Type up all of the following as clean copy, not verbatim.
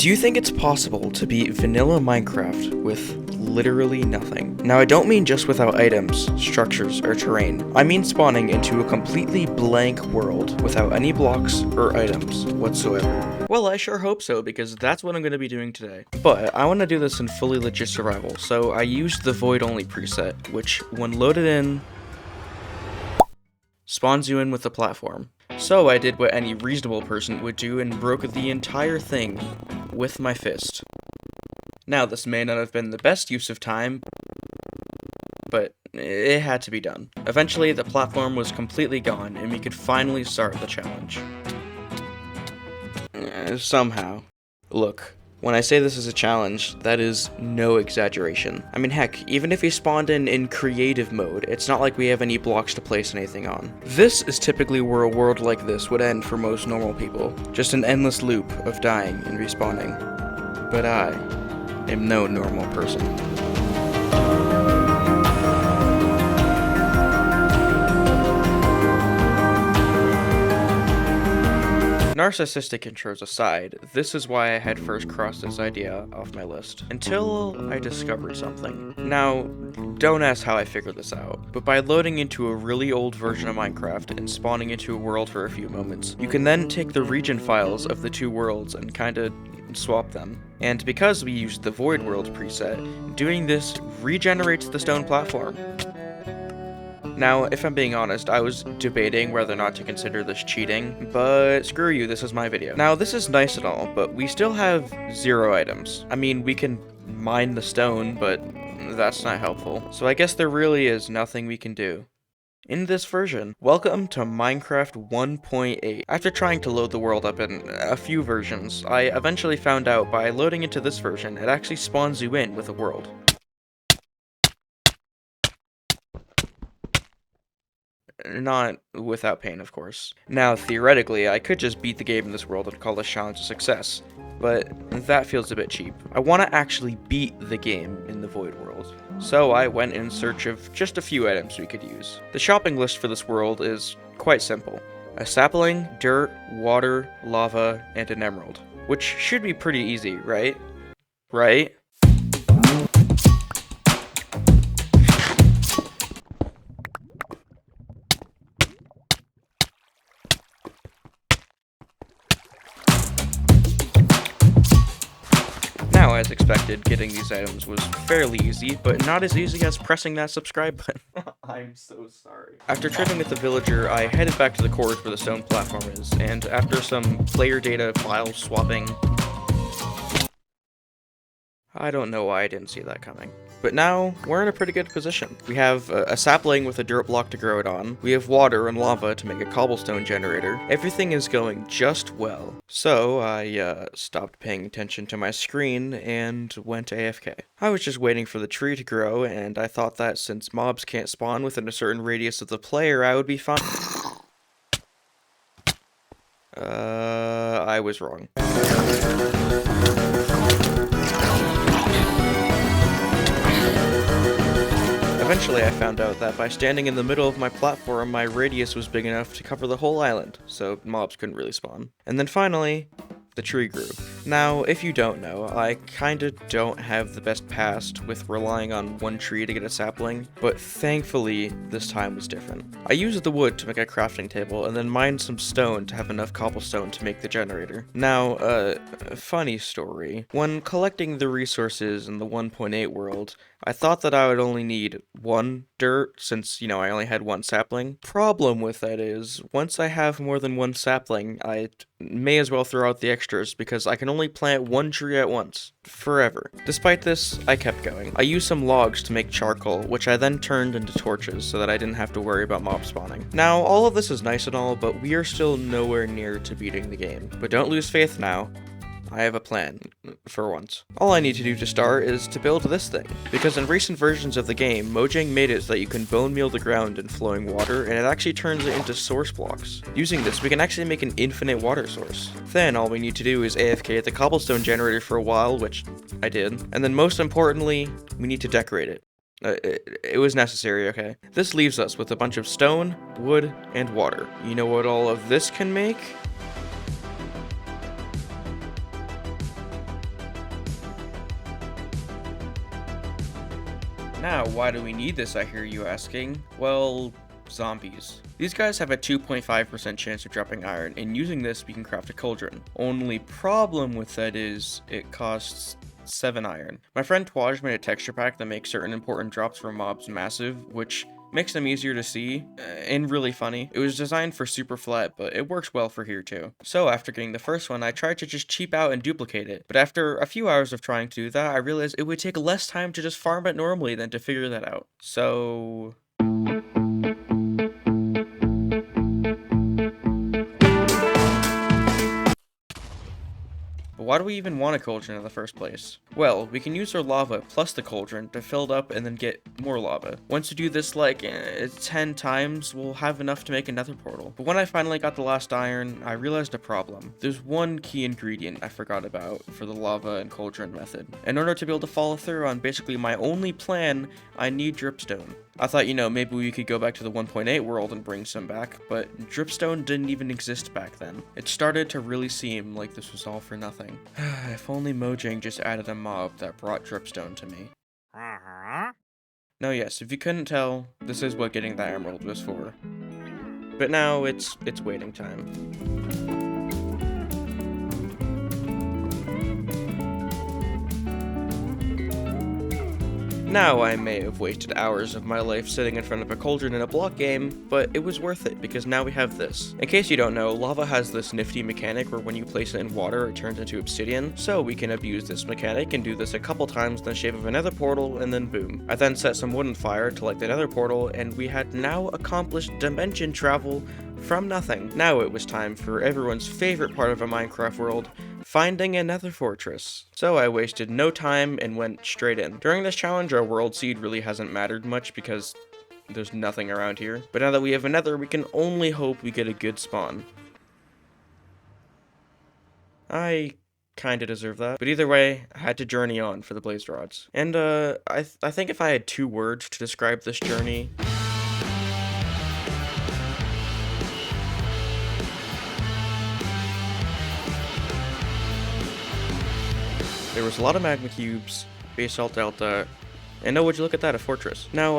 Do you think it's possible to beat vanilla Minecraft with literally nothing? Now, I don't mean just without items, structures, or terrain. I mean spawning into a completely blank world without any blocks or items whatsoever. Well, I sure hope so, because that's what I'm going to be doing today. But I want to do this in fully legit survival, so I used the void only preset, which, when loaded in, spawns you in with the platform. So I did what any reasonable person would do and broke the entire thing with my fist. Now, this may not have been the best use of time, but it had to be done. Eventually, the platform was completely gone, and we could finally start the challenge. Somehow. Look, when I say this is a challenge, that is no exaggeration. I mean, heck, even if we spawned in creative mode, it's not like we have any blocks to place anything on. This is typically where a world like this would end for most normal people. Just an endless loop of dying and respawning. But I am no normal person. Narcissistic intros aside, this is why I had first crossed this idea off my list. Until I discovered something. Now, don't ask how I figured this out, but by loading into a really old version of Minecraft and spawning into a world for a few moments, you can then take the region files of the two worlds and kinda swap them. And because we used the void world preset, doing this regenerates the stone platform. Now, if I'm being honest, I was debating whether or not to consider this cheating, but screw you, this is my video. Now, this is nice and all, but we still have 0 items. I mean, we can mine the stone, but that's not helpful. So I guess there really is nothing we can do. In this version, welcome to Minecraft 1.8. After trying to load the world up in a few versions, I eventually found out by loading into this version, it actually spawns you in with a world. Not without pain, of course. Now, theoretically, I could just beat the game in this world and call this challenge a success, but that feels a bit cheap. I want to actually beat the game in the void world, so I went in search of just a few items we could use. The shopping list for this world is quite simple. A sapling, dirt, water, lava, and an emerald. Which should be pretty easy, right? Right? Now, as expected, getting these items was fairly easy, but not as easy as pressing that subscribe button. I'm so sorry. After trading with the villager, I headed back to the cores where the stone platform is, and after some player data file swapping... I don't know why I didn't see that coming. But now, we're in a pretty good position. We have a sapling with a dirt block to grow it on. We have water and lava to make a cobblestone generator. Everything is going just well. So, I stopped paying attention to my screen and went AFK. I was just waiting for the tree to grow, and I thought that since mobs can't spawn within a certain radius of the player, I would be fine. I was wrong. Eventually, I found out that by standing in the middle of my platform, my radius was big enough to cover the whole island, so mobs couldn't really spawn. And then finally, the tree grew. Now, if you don't know, I kinda don't have the best past with relying on one tree to get a sapling, but thankfully, this time was different. I used the wood to make a crafting table, and then mined some stone to have enough cobblestone to make the generator. Now, funny story. When collecting the resources in the 1.8 world, I thought that I would only need 1 dirt, since, I only had 1 sapling. Problem with that is, once I have more than 1 sapling, I may as well throw out the extras, because I can only plant 1 tree at once. Forever. Despite this, I kept going. I used some logs to make charcoal, which I then turned into torches, so that I didn't have to worry about mob spawning. Now, all of this is nice and all, but we are still nowhere near to beating the game. But don't lose faith now. I have a plan, for once. All I need to do to start is to build this thing, because in recent versions of the game, Mojang made it so that you can bone meal the ground in flowing water, and it actually turns it into source blocks. Using this, we can actually make an infinite water source. Then, all we need to do is AFK at the cobblestone generator for a while, which I did, and then most importantly, we need to decorate it. It was necessary, okay? This leaves us with a bunch of stone, wood, and water. You know what all of this can make? Now, why do we need this, I hear you asking? Well, zombies. These guys have a 2.5% chance of dropping iron, and using this we can craft a cauldron. Only problem with that is it costs 7 iron. My friend Twaj made a texture pack that makes certain important drops for mobs massive, which makes them easier to see, and really funny. It was designed for super flat, but it works well for here too. So after getting the first one, I tried to just cheap out and duplicate it. But after a few hours of trying to do that, I realized it would take less time to just farm it normally than to figure that out. So... But why do we even want a cauldron in the first place? Well, we can use our lava plus the cauldron to fill it up and then get more lava. Once we do this like 10 times, we'll have enough to make another portal. But when I finally got the last iron, I realized a problem. There's one key ingredient I forgot about for the lava and cauldron method. In order to be able to follow through on basically my only plan, I need dripstone. I thought, you know, maybe we could go back to the 1.8 world and bring some back, but dripstone didn't even exist back then. It started to really seem like this was all for nothing. If only Mojang just added a mob that brought dripstone to me. Now yes, if you couldn't tell, this is what getting the emerald was for. But now it's waiting time. Now, I may have wasted hours of my life sitting in front of a cauldron in a block game, but it was worth it because now we have this. In case you don't know, lava has this nifty mechanic where when you place it in water, it turns into obsidian, so we can abuse this mechanic and do this a couple times in the shape of a nether portal, and then boom. I then set some wood on fire to light the nether portal, and we had now accomplished dimension travel from nothing. Now it was time for everyone's favorite part of a Minecraft world, finding a nether fortress. So I wasted no time and went straight in. During this challenge, our world seed really hasn't mattered much because there's nothing around here. But now that we have a nether, we can only hope we get a good spawn. I kinda deserve that. But either way, I had to journey on for the blaze rods. And I think if I had 2 words to describe this journey, there was a lot of magma cubes, basalt delta, and oh, would you look at that, a fortress. Now,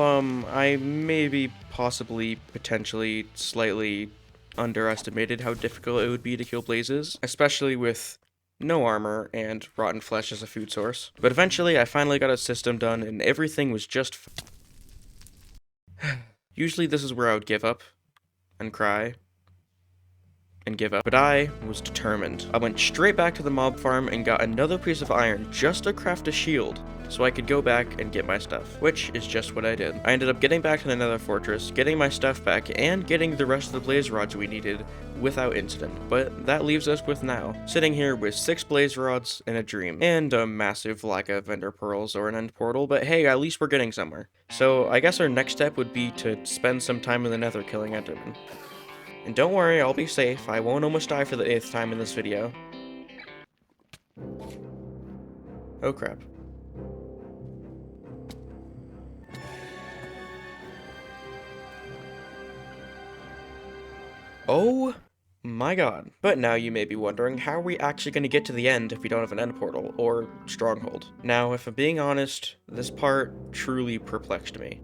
I maybe, possibly, potentially, slightly underestimated how difficult it would be to kill blazes, especially with no armor and rotten flesh as a food source. But eventually, I finally got a system done, and everything was just Usually this is where I would give up, and cry, and give up. But I was determined. I went straight back to the mob farm and got another piece of iron just to craft a shield so I could go back and get my stuff, which is just what I did. I ended up getting back to the nether fortress, getting my stuff back, and getting the rest of the blaze rods we needed without incident. But that leaves us with now, sitting here with 6 blaze rods and a dream, and a massive lack of ender pearls or an end portal, but hey, at least we're getting somewhere. So I guess our next step would be to spend some time in the nether killing endermen. And don't worry, I'll be safe. I won't almost die for the 8th time in this video. Oh crap. Oh my god. But now you may be wondering, how are we actually going to get to the end if we don't have an end portal, or stronghold? Now, if I'm being honest, this part truly perplexed me.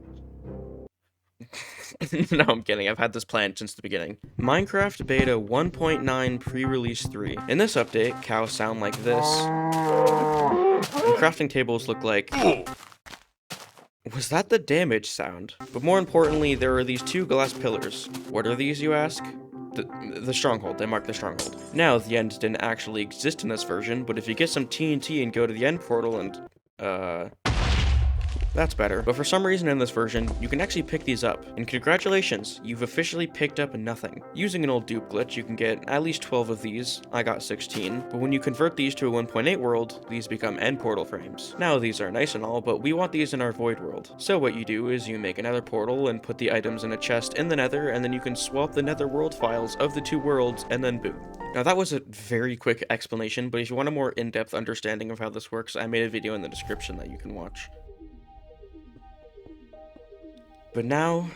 No, I'm kidding. I've had this planned since the beginning. Minecraft Beta 1.9 Pre-Release 3. In this update, cows sound like this, and crafting tables look like... Was that the damage sound? But more importantly, there are these 2 glass pillars. What are these, you ask? The stronghold. They mark the stronghold. Now, the end didn't actually exist in this version, but if you get some TNT and go to the end portal and... That's better. But for some reason in this version, you can actually pick these up. And congratulations, you've officially picked up nothing. Using an old dupe glitch, you can get at least 12 of these. I got 16. But when you convert these to a 1.8 world, these become end portal frames. Now these are nice and all, but we want these in our void world. So what you do is you make another portal and put the items in a chest in the nether, and then you can swap the nether world files of the 2 worlds, and then boom. Now that was a very quick explanation, but if you want a more in-depth understanding of how this works, I made a video in the description that you can watch. But now,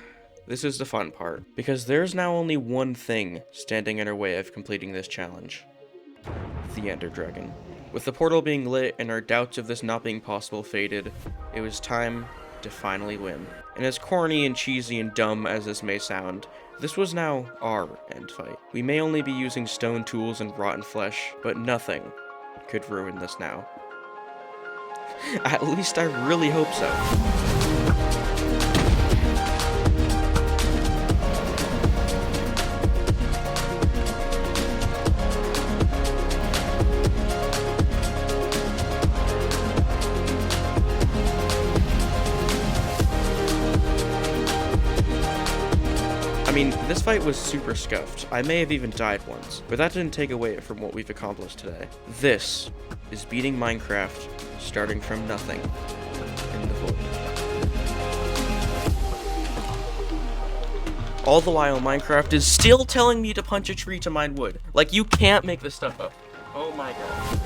this is the fun part, because there's now only one thing standing in our way of completing this challenge. The Ender Dragon. With the portal being lit and our doubts of this not being possible faded, it was time to finally win. And as corny and cheesy and dumb as this may sound, this was now our end fight. We may only be using stone tools and rotten flesh, but nothing could ruin this now. At least I really hope so. I mean, this fight was super scuffed. I may have even died once, but that didn't take away from what we've accomplished today. This is beating Minecraft, starting from nothing in the void. All the while, Minecraft is still telling me to punch a tree to mine wood. Like, you can't make this stuff up. Oh my god.